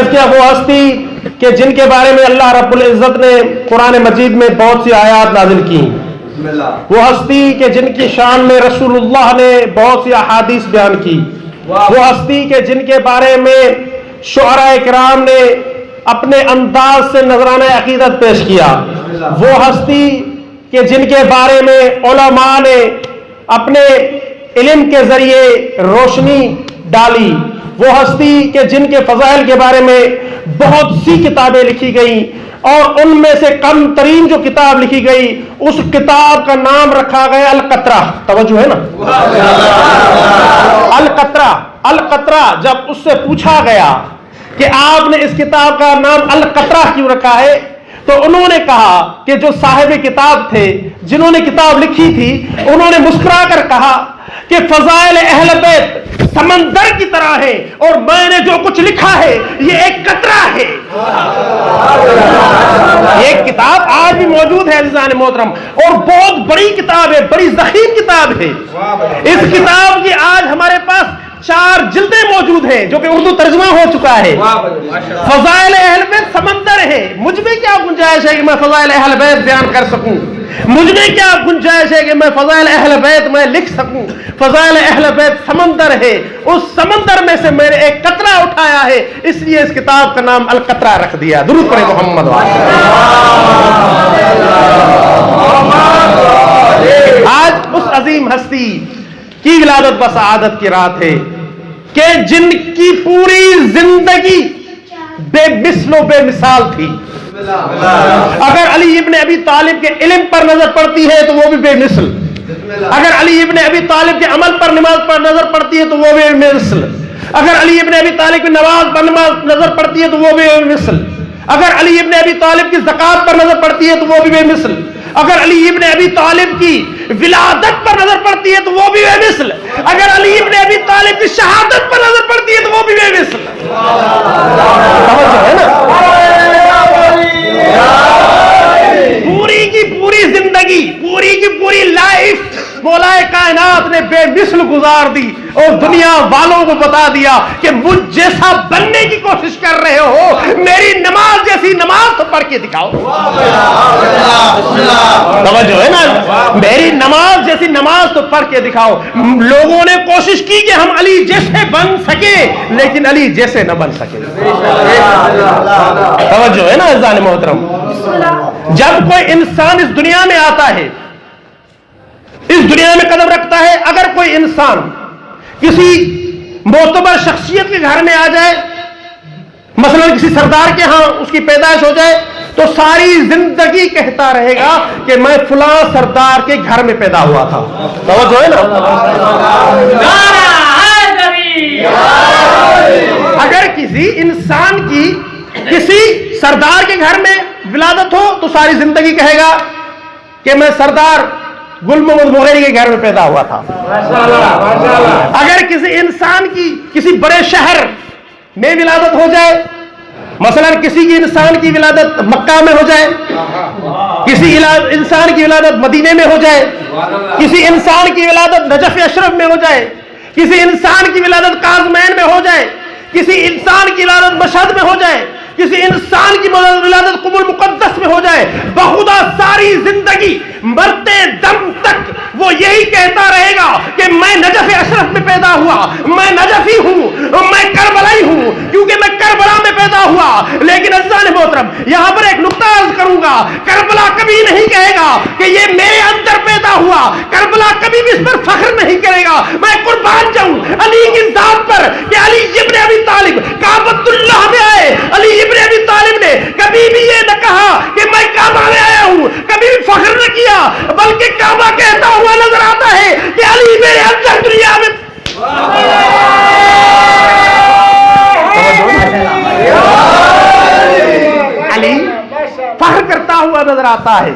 عرض کیا وہ ہستی کہ جن کے بارے میں اللہ رب العزت نے قرآن مجید میں بہت سی آیات نازل کی، وہ ہستی کہ جن کی شان میں رسول اللہ نے بہت سی احادیث بیان کی، وہ ہستی کہ جن کے بارے میں شعراء کرام نے اپنے انداز سے نذرانہ عقیدت پیش کیا، وہ ہستی کہ جن کے بارے میں علماء نے اپنے علم کے ذریعے روشنی ڈالی، وہ ہستی کہ جن کے فضائل کے بارے میں بہت سی کتابیں لکھی گئیں، اور ان میں سے کم ترین جو کتاب لکھی گئی اس کتاب کا نام رکھا گیا القطرہ۔ توجہ ہے نا، القطرہ۔ القطرہ جب اس سے پوچھا گیا کہ آپ نے اس کتاب کا نام القطرہ کیوں رکھا ہے، تو انہوں نے کہا کہ جو صاحب کتاب تھے، جنہوں نے کتاب لکھی تھی، انہوں نے مسکرا کر کہا کہ فضائل اہل بیت سمندر کی طرح ہے اور میں نے جو کچھ لکھا ہے یہ ایک قطرہ ہے۔ یہ کتاب آج بھی موجود ہے عزیزان محترم، اور بہت بڑی کتاب ہے، بڑی ضخیم کتاب ہے۔ اس کتاب کی آج ہمارے پاس 4 جلدیں موجود ہیں جو کہ اردو ترجمہ ہو چکا ہے۔ فضائل اہل بیت سمندر ہے، مجھ میں کیا گنجائش ہے کہ میں فضائل اہل بیت بیان کر سکوں، مجھ میں کیا گنجائش ہے کہ میں فضائل اہل بیت میں لکھ سکوں۔ فضائل اہل بیت سمندر ہے، اس سمندر میں سے میں نے ایک قطرہ اٹھایا ہے، اس لیے اس کتاب کا نام القطرہ رکھ دیا۔ درود پڑھیں محمد۔ آج اس عظیم ہستی کی ولادت بسعادت کی رات ہے کہ جن کی پوری زندگی بے مثل و بے مثال تھی۔ اگر علی ابن ابی طالب کے علم پر نظر پڑتی ہے تو وہ بھی بے مثل، اگر علی ابن ابی طالب کے عمل پر نماز پر نظر پڑتی ہے تو وہ بھی بے مثل، اگر علی ابن ابی طالب کی نماز پر نظر پڑتی ہے تو وہ بھی بے مثل، اگر علی ابن ابی طالب کی زکوٰۃ پر نظر پڑتی ہے تو وہ بھی بے مثل، اگر علی ابن ابی طالب کی ولادت پر نظر پڑتی ہے تو وہ بھی بے مثل، اگر علی ابن ابی طالب کی شہادت پر نظر پڑتی ہے تو وہ بھی بے مثل۔ ہے نا، پوری کی پوری زندگی، پوری کی پوری لائف مولا کائنات نے بے مثل گزار دی اور دنیا والوں کو بتا دیا کہ مجھ جیسا بننے کی کوشش کر رہے ہو، میری نماز جیسی نماز تو پڑھ کے دکھاؤ۔ توجہ ہے نا، میری نماز جیسی نماز تو پڑھ کے دکھاؤ۔ لوگوں نے کوشش کی کہ ہم علی جیسے بن سکے لیکن علی جیسے نہ بن سکے۔ توجہ ہے نا عزیزان محترم، جب کوئی انسان اس دنیا میں آتا ہے، اس دنیا میں قدم رکھتا ہے، اگر کوئی انسان کسی معتبر شخصیت کے گھر میں آ جائے، مثلا کسی سردار کے ہاں اس کی پیدائش ہو جائے، تو ساری زندگی کہتا رہے گا کہ میں فلاں سردار کے گھر میں پیدا ہوا تھا۔ توجہ ہے نا، اگر کسی انسان کی کسی سردار کے گھر میں ولادت ہو تو ساری زندگی کہے گا کہ میں سردار گل محمد بغیری کے گھر میں پیدا ہوا تھا۔ اگر کسی انسان کی کسی بڑے شہر میں ولادت ہو جائے، مثلا کسی کی انسان کی ولادت مکہ میں ہو جائے، کسی انسان کی ولادت مدینے میں ہو جائے، کسی انسان کی ولادت نجف اشرف میں ہو جائے، کسی انسان کی ولادت کاظمین میں ہو جائے، کسی انسان کی ولادت مشہد میں ہو جائے، کسی انسان کی ولادت قم المقدس میں ہو جائے، بخدا ساری زندگی مرتے دم تک وہ یہی کہتا رہے گا کہ میں نجف اشرف میں پیدا ہوا، میں نجفی ہوں، میں کربلائی ہوں کیونکہ میں کربلا میں پیدا ہوا۔ لیکن عزیزان محترم، یہاں پر ایک نقطہ عرض کروں گا، کربلا کبھی نہیں کہے گا کہ یہ میرے اندر پیدا ہوا، کربلا کبھی بھی اس پر فخر نہیں کرے گا۔ میں قربان جاؤں علی کی ذات پر کہ علی ابن ابی طالب کعبۃ اللہ میں آئے، علی ابن ابی طالب نے کبھی بھی یہ نہ کہا کہ میں کعبہ میں آیا ہوں، کبھی بھی فخر نہ کیا، بلکہ کعبہ کہتا ہوا نظر آتا ہے کہ علی میرے اندر دنیا میں علی فخر کرتا ہوا نظر آتا ہے،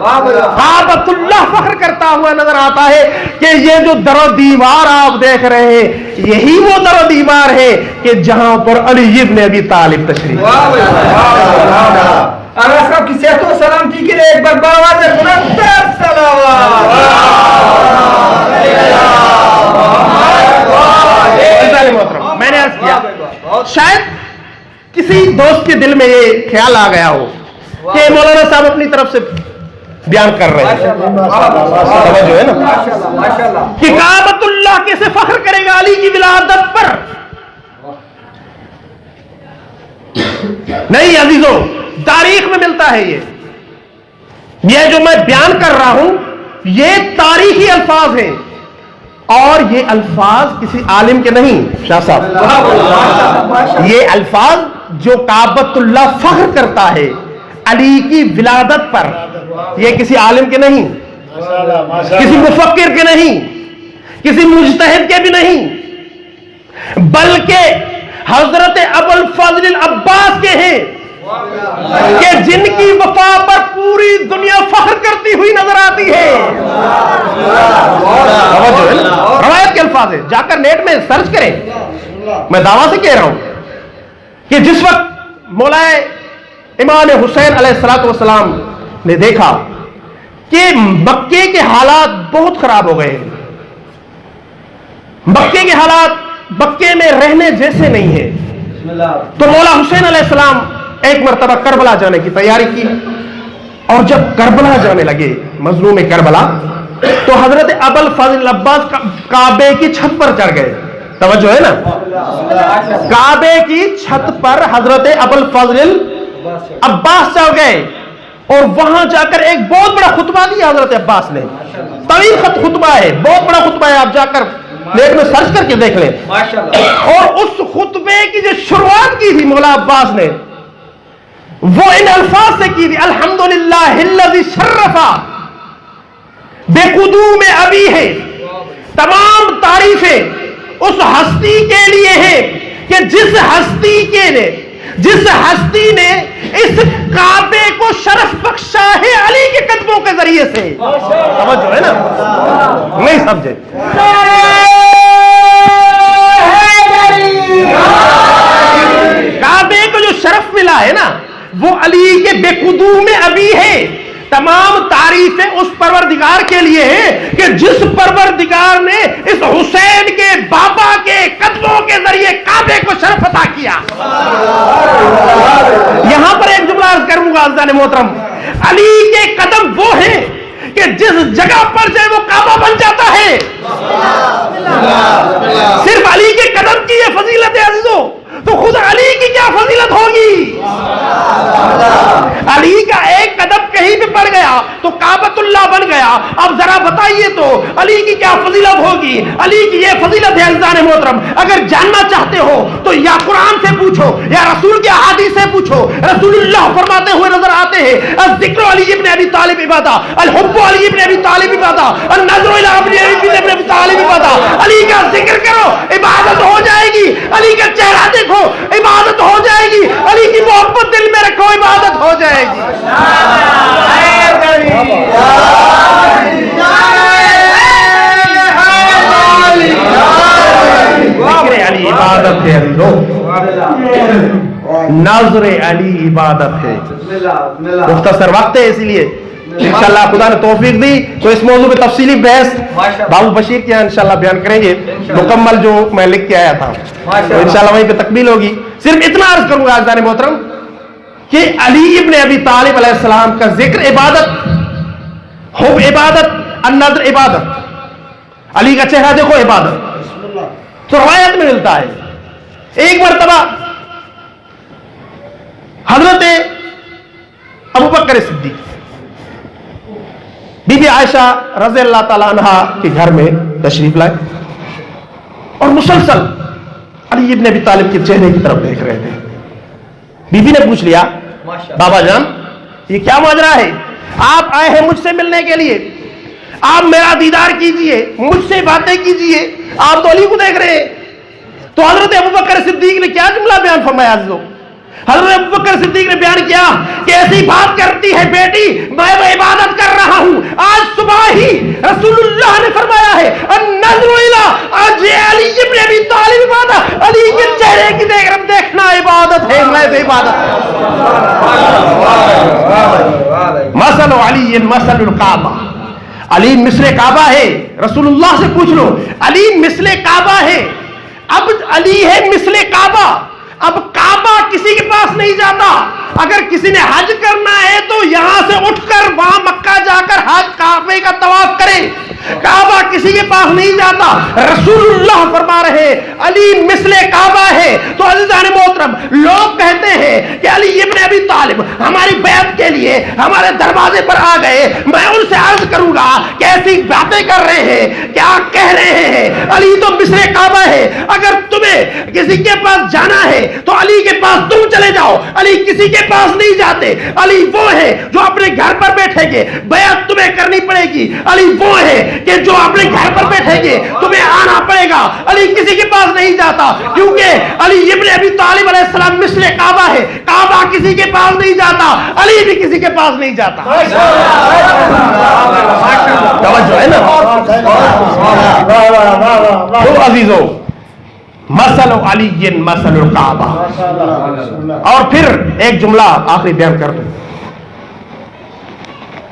کعبۃ اللہ فخر کرتا ہوا نظر آتا ہے کہ یہ جو در و دیوار آپ دیکھ رہے ہیں یہی وہ در و دیوار ہے کہ جہاں پر علی ابن ابی طالب تشریف۔ اگر صاحب کی صحت و سلامتی کے لیے ایک بار باواز میں نے عرض کیا شاید کسی دوست کے دل میں یہ خیال آ گیا ہو کہ مولانا صاحب اپنی طرف سے بیان کر رہے ہیں، توجہ ہے نا، کہ کعبۃ اللہ کیسے فخر کرے گا علی کی ولادت پر؟ نہیں عزیزوں، تاریخ میں ملتا ہے یہ جو میں بیان کر رہا ہوں یہ تاریخی الفاظ ہیں، اور یہ الفاظ کسی عالم کے نہیں شاہ صاحب، یہ الفاظ جو کعبۃ اللہ فخر کرتا ہے علی کی ولادت پر، یہ کسی عالم کے نہیں، کسی مفکر کے نہیں، کسی مجتہد کے بھی نہیں، بلکہ حضرت ابو الفضل العباس کے ہیں کہ جن کی وفا پر پوری دنیا فخر کرتی ہوئی نظر آتی ہے۔ روایت کے الفاظ ہے، جا کر نیٹ میں سرچ کریں، میں دعویٰ سے کہہ رہا ہوں کہ جس وقت مولا امام حسین علیہ الصلوۃ والسلام نے دیکھا کہ مکے کے حالات بہت خراب ہو گئے، مکے کے حالات مکے میں رہنے جیسے نہیں ہیں، تو مولا حسین علیہ السلام ایک مرتبہ کربلا جانے کی تیاری کی، اور جب کربلا جانے لگے مظلوم کربلا، تو حضرت ابو الفضل العباس کعبے کی چھت پر چڑھ گئے، توجہ ہے نا، کعبے کی چھت پر حضرت ابو الفضل العباس چڑھ گئے، اور وہاں جا کر ایک بہت بڑا خطبہ دیا حضرت عباس نے، طویل خطبہ ہے، بہت بڑا خطبہ ہے، آپ جا کر نیٹ میں سرچ کر کے دیکھ لیں۔ اور اس خطبے کی جو شروعات کی تھی مولا عباس نے، وہ ان الفاظ سے کی تھی، الحمدللہ الذی شرفا بقدوم ابی ہے، تمام تعریفیں اس ہستی کے لیے ہیں کہ جس ہستی نے اس کعبے کو شرف بخشا ہے علی کے قدموں کے ذریعے سے۔ توجہ ہے نا، نہیں سمجھے؟ کعبے کو جو شرف ملا ہے نا وہ علی کے بے قدوم ابی ہے، تمام تعریفیں اس پروردگار کے لیے ہیں کہ جس پروردگار نے اس حسین کے بابا کے قدموں کے ذریعے کعبے کو شرف عطا کیا۔ یہاں پر ایک جملہ عرض کروں گا عزیزان محترم، علی کے قدم وہ ہیں کہ جس جگہ پر جائے وہ کعبہ بن جاتا ہے۔ صرف علی کے قدم کی یہ فضیلت ہے عزیزوں، تو خود علی کی کیا فضیلت ہوگی؟ علی کا ایک قدم کہیں پہ پڑ گیا تو کعبۃ اللہ بن گیا۔ اب ذرا بتائیے تو علی کی کیا فضیلت ہوگی؟ علی کی یہ فضیلت ہے عزیزان محترم، اگر جاننا چاہتے ہو تو یا قرآن سے پوچھو یا رسول کے احادیث سے پوچھو۔ رسول اللہ فرماتے ہوئے نظر آتے ہیں، الذکر علی ابن ابی طالب عبادہ، الحب علی ابن ابی طالب عبادہ، النظر الی علی ابن ابی طالب عبادہ۔ علی کا ذکر کرو عبادت ہو جائے گی، علی کا چہرہ دیکھو عبادت ہو جائے گی، علی کی محبت دل میں رکھو عبادت ہو جائے گی۔ ذکر علی عبادت ہے، ناظر علی عبادت ہے۔ مختصر وقت ہے، اسی لیے انشاءاللہ خدا نے توفیق دی تو اس موضوع پہ تفصیلی بحث بابو بشیر کے یہاں انشاءاللہ بیان کریں گے، مکمل جو میں لکھ کے آیا تھا تو انشاءاللہ وہیں پہ تکمیل ہوگی۔ صرف اتنا عرض کروں گا عزیزان محترم کہ علی ابن ابی طالب علیہ السلام کا ذکر عبادت، حب عبادت، النظر عبادت، علی کا چہرہ دیکھو عبادت۔ تو روایت میں ملتا ہے ایک مرتبہ حضرت ابوبکر صدیق بی بی عائشہ رضی اللہ تعالیٰ عنہ کے گھر میں تشریف لائے اور مسلسل علی ابن ابی طالب کے چہرے کی طرف دیکھ رہے تھے۔ بی بی نے پوچھ لیا، بابا جان یہ کیا ماجرا ہے؟ آپ آئے ہیں مجھ سے ملنے کے لیے، آپ میرا دیدار کیجئے، مجھ سے باتیں کیجئے، آپ تو علی کو دیکھ رہے ہیں۔ تو حضرت ابوبکر صدیق نے کیا جملہ بیان فرمایا عزیزو؟ حضرت ابوبکر صدیق نے بیان کیا کہ ایسی بات کرتی ہے بیٹی، میں عبادت کر رہا ہوں، آج صبح ہی رسول اللہ نے فرمایا ہے النظر الی علی ابن ابی طالب عبادت، علی کے چہرے کی دیکھنا عبادت ہے، میں عبادت ہے۔ مثل علی مثل الکعبہ، علی مثل کعبہ ہے۔ رسول اللہ سے پوچھ لو، علی مثل کعبہ ہے۔ اب علی ہے مثل کعبہ، اب کعبہ کسی کے اگر کسی نے حج کرنا ہے تو یہاں سے اٹھ کر وہاں مکہ جا کر حج کعبے کا طواف کرے. کعبہ کسی کے پاس نہیں جاتا. رسول اللہ فرما رہے علی مثل کعبہ ہے. تو عزیزان محترم, لوگ کہتے ہیں کہ علی ابن ابی طالب ہماری بیعت کے لیے ہمارے دروازے پر آ گئے. میں ان سے عرض کروں گا کہ ایسی باتیں کر رہے ہیں, کیا کہہ رہے ہیں؟ علی تو مثل کعبہ ہے. اگر تمہیں کسی کے پاس جانا ہے تو علی کے پاس تم چلے جاؤ. علی کسی کے پاس نہیں جاتے. علی وہ ہے جو اپنے گھر پر بیٹھیں گے, بیعت تمہیں کرنی پڑے گی. علی وہ ہے کہ جو اپنے گھر پر بیٹھیں گے تمہیں آنا پڑے گا. علی کسی کے پاس نہیں جاتا, کیونکہ علی ابن ابی طالب علیہ السلام مثل کعبہ ہے. کعبہ کسی کے پاس نہیں جاتا, علی بھی کسی کے پاس نہیں جاتا. توجہ ہے نا. تو عزیزو, مثل علی مثل الکعبہ. اور پھر ایک جملہ آخری بیان کر دوں.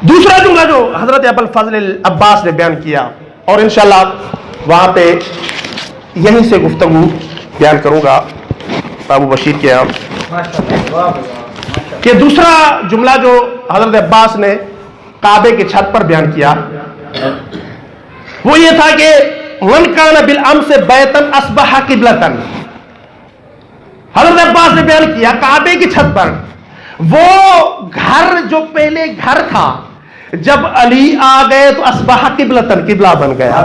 دوسرا جملہ جو حضرت ابو الفضل العباس نے بیان کیا, اور انشاءاللہ وہاں پہ یہیں سے گفتگو بیان کروں گا ابو بشیر کے یہاں, کہ دوسرا جملہ جو حضرت عباس نے کعبے کی چھت پر بیان کیا وہ یہ تھا کہ من کان بالامس بیتا اصبح قبلۃ. حضرت عباس نے بیان کیا کعبے کی چھت پر وہ گھر جو پہلے گھر تھا, جب علی آ گئے تو اصبح قبلۃ, قبلہ بن گیا.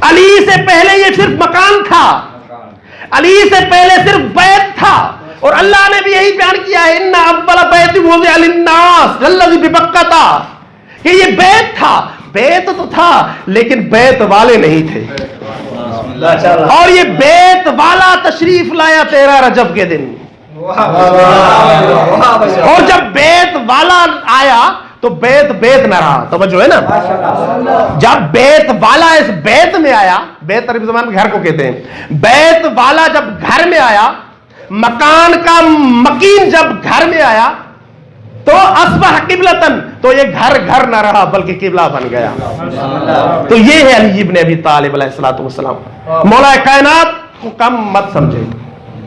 علی سے پہلے یہ صرف مکان تھا, علی سے پہلے صرف بیت تھا. اور اللہ نے بھی یہی بیان کیا ہے ان اول بیت وضع للناس الذی ببکۃ, کہ یہ بیت تھا. بیت تو تھا لیکن بیت والے نہیں تھے, اور یہ بیت والا تشریف لایا 13 رجب کے دن. اور جب بیت والا آیا تو بیت بیت نہ رہا. توجہ ہے نا. جب بیت والا اس بیت میں آیا, بیت عربی زبان میں گھر کو کہتے ہیں, بیت والا جب گھر میں آیا, مکان کا مکین جب گھر میں آیا تو اصبح قبلتن, تو یہ گھر گھر نہ رہا بلکہ قبلہ بن گیا. تو یہ ہے علی ابن ابی طالب علیہ الصلوۃ والسلام. مولا کائنات کو کم مت سمجھے.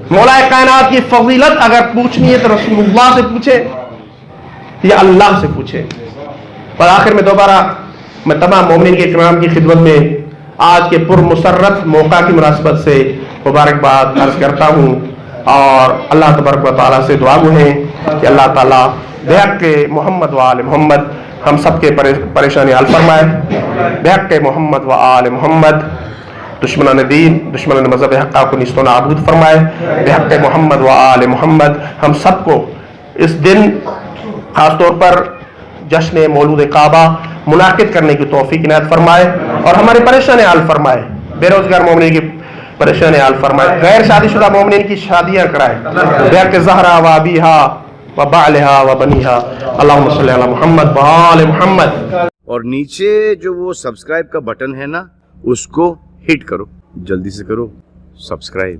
مولا کائنات کی فضیلت اگر پوچھنی ہے تو رسول اللہ سے پوچھے یا اللہ سے پوچھے. اور آخر میں دوبارہ میں تمام مومنین کے کرام کی خدمت میں آج کے پر مسرت موقع کی مناسبت سے مبارکباد عرض کرتا ہوں, اور اللہ تبارک و تعالیٰ سے دعا گو ہے کہ اللہ تعالیٰ بحق کے محمد و آل محمد ہم سب کے پریشانی حل فرمائے. بحق کے محمد و آل محمد دشمنان دین, دشمنان مذہب حقہ کو نیست و نابود فرمائے. بحق محمد و آل محمد ہم سب کو اس دن خاص طور پر جشن مولود کعبہ منعقد کرنے کی توفیق عنایت فرمائے, اور ہماری پریشانی حل فرمائے. بے روزگار مومنین کی پریشانی حل فرمائے. غیر شادی شدہ مومنین کی شادیاں کرائے. بحق زہرا و ابیہا و بعلہا و بنیہا. اللہم صلی علی محمد و آل محمد. اور نیچے جو وہ سبسکرائب کا بٹن ہے نا, اس کو ہٹ کرو, جلدی سے کرو سبسکرائب.